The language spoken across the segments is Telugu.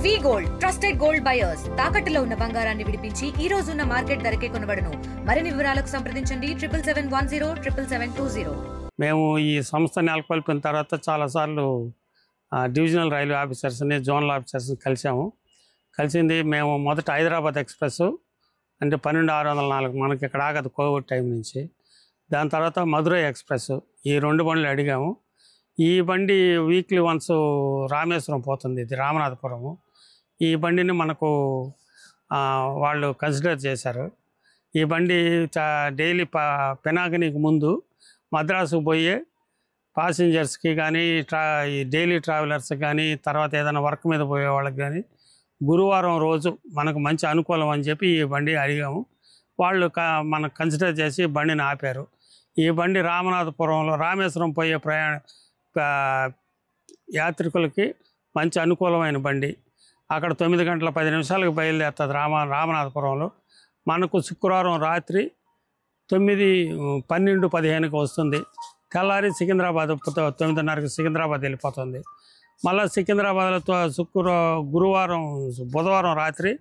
వి గోల్డ్ ట్రస్టెడ్ గోల్డ్ బయర్స్ తాకట్టులో ఉన్న బంగారాన్ని విడిపించి ఈ రోజు ఉన్న మార్కెట్ ధరకే కొనబడును. మరిన్ని వివరాలకు సంప్రదించండి 77107720. మేము ఈ సంస్థ నెలకొల్పిన తర్వాత చాలాసార్లు డివిజనల్ రైల్వే ఆఫీసర్స్ని జోనల్ ఆఫీసర్స్ని కలిసింది. మేము మొదట హైదరాబాద్ ఎక్స్ప్రెస్ అంటే 12604 మనకి ఇక్కడ ఆగదు కోవిడ్ టైం నుంచి. దాని తర్వాత మధురై ఎక్స్ప్రెస్, ఈ 2 బండ్లు అడిగాము. ఈ బండి వీక్లీ వన్స్ రామేశ్వరం పోతుంది, ఇది రామనాథపురము. ఈ బండిని మనకు వాళ్ళు కన్సిడర్ చేశారు. ఈ బండి డైలీ పెనాగనికి ముందు మద్రాసుకు పోయే ప్యాసింజర్స్కి కానీ ఈ డైలీ ట్రావెలర్స్కి కానీ తర్వాత ఏదైనా వర్క్ మీద పోయే వాళ్ళకి కానీ గురువారం రోజు మనకు మంచి అనుకూలం అని చెప్పి ఈ బండి అడిగాము. వాళ్ళు మనకు కన్సిడర్ చేసి బండిని ఆపారు. ఈ బండి రామనాథపురంలో రామేశ్వరం పోయే యాత్రికులకి మంచి అనుకూలమైన బండి. అక్కడ 9 గంటల 10 నిమిషాలకు బయలుదేరుతుంది రామనాథపురంలో. మనకు శుక్రవారం రాత్రి 9:12-15కి వస్తుంది. తెల్లారి సికింద్రాబాద్ 9:30కి సికింద్రాబాద్ వెళ్ళిపోతుంది. మళ్ళీ సికింద్రాబాద్లో గురువారం బుధవారం రాత్రి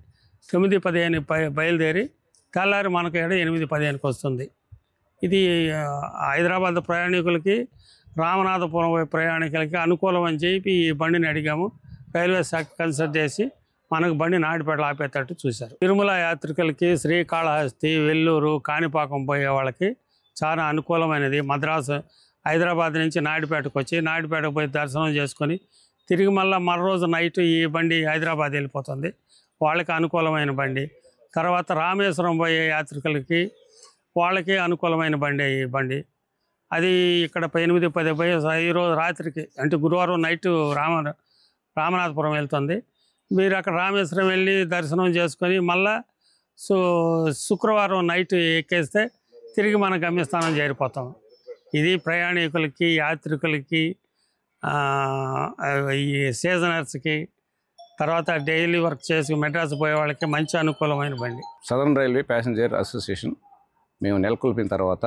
9:15 బయలుదేరి తెల్లారి మనకు 8:15కి వస్తుంది. ఇది హైదరాబాద్ ప్రయాణికులకి రామనాథపురం ప్రయాణికులకి అనుకూలం అని చెప్పి ఈ బండిని అడిగాము. రైల్వే శాఖ కన్సల్ట్ చేసి మనకు బండి నాయుడుపేటలో ఆపేటట్టు చూశారు. తిరుమల యాత్రికులకి శ్రీకాళహస్తి, వెల్లూరు, కాణిపాకం పోయే వాళ్ళకి చాలా అనుకూలమైనది. మద్రాసు హైదరాబాద్ నుంచి నాయుడుపేటకు వచ్చి నాయుడుపేటకు పోయి దర్శనం చేసుకొని తిరిగి మరోజు నైట్ ఈ బండి హైదరాబాద్ వెళ్ళిపోతుంది. వాళ్ళకి అనుకూలమైన బండి. తర్వాత రామేశ్వరం పోయే యాత్రికులకి వాళ్ళకి అనుకూలమైన బండి ఈ బండి. అది ఇక్కడ 8:10 పోయి ఈరోజు రాత్రికి అంటే గురువారం నైట్ రామనాథపురం వెళ్తుంది. మీరు అక్కడ రామేశ్వరం వెళ్ళి దర్శనం చేసుకొని మళ్ళా శుక్రవారం నైట్ ఎక్కేస్తే తిరిగి మన గమ్యస్థానం చేరిపోతాం. ఇది ప్రయాణికులకి, యాత్రికులకి, ఈ సీజనర్స్కి, తర్వాత డైలీ వర్క్ చేసి మెడ్రాస్ పోయే వాళ్ళకి మంచి అనుకూలమైన బండి. సదరన్ రైల్వే ప్యాసింజర్ అసోసియేషన్ మేము నెలకొల్పిన తర్వాత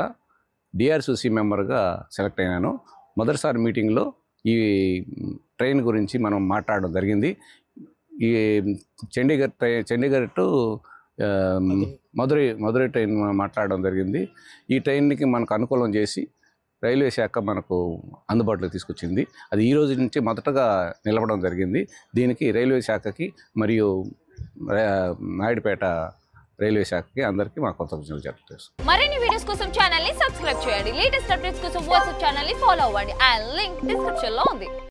డిఆర్సీసీ మెంబర్గా సెలెక్ట్ అయినాను. మొదటిసారి మీటింగ్లో ఈ ట్రైన్ గురించి మనం మాట్లాడడం జరిగింది. ఈ చండీగఢ్ టు మధురై ట్రైన్ మాట్లాడడం జరిగింది. ఈ ట్రైన్కి మనకు అనుకూలం చేసి రైల్వే శాఖ మనకు అందుబాటులోకి తీసుకొచ్చింది. అది ఈ రోజు నుంచి మొదటగా నిలవడం జరిగింది. దీనికి రైల్వే శాఖకి మరియు నాయుడుపేట రైల్వే శాఖకి అందరికీ మా కృతజ్ఞతలు చెప్తారు. మరిన్ని వీడియోస్ కోసం ఛానల్ ని సబ్స్క్రైబ్ చేయండి. లేటెస్ట్ అప్డేట్స్ కోసం వాట్సాప్ ఛానల్ ని ఫాలో అవ్వండి. ఆ లింక్ డిస్క్రిప్షన్ లో ఉంది.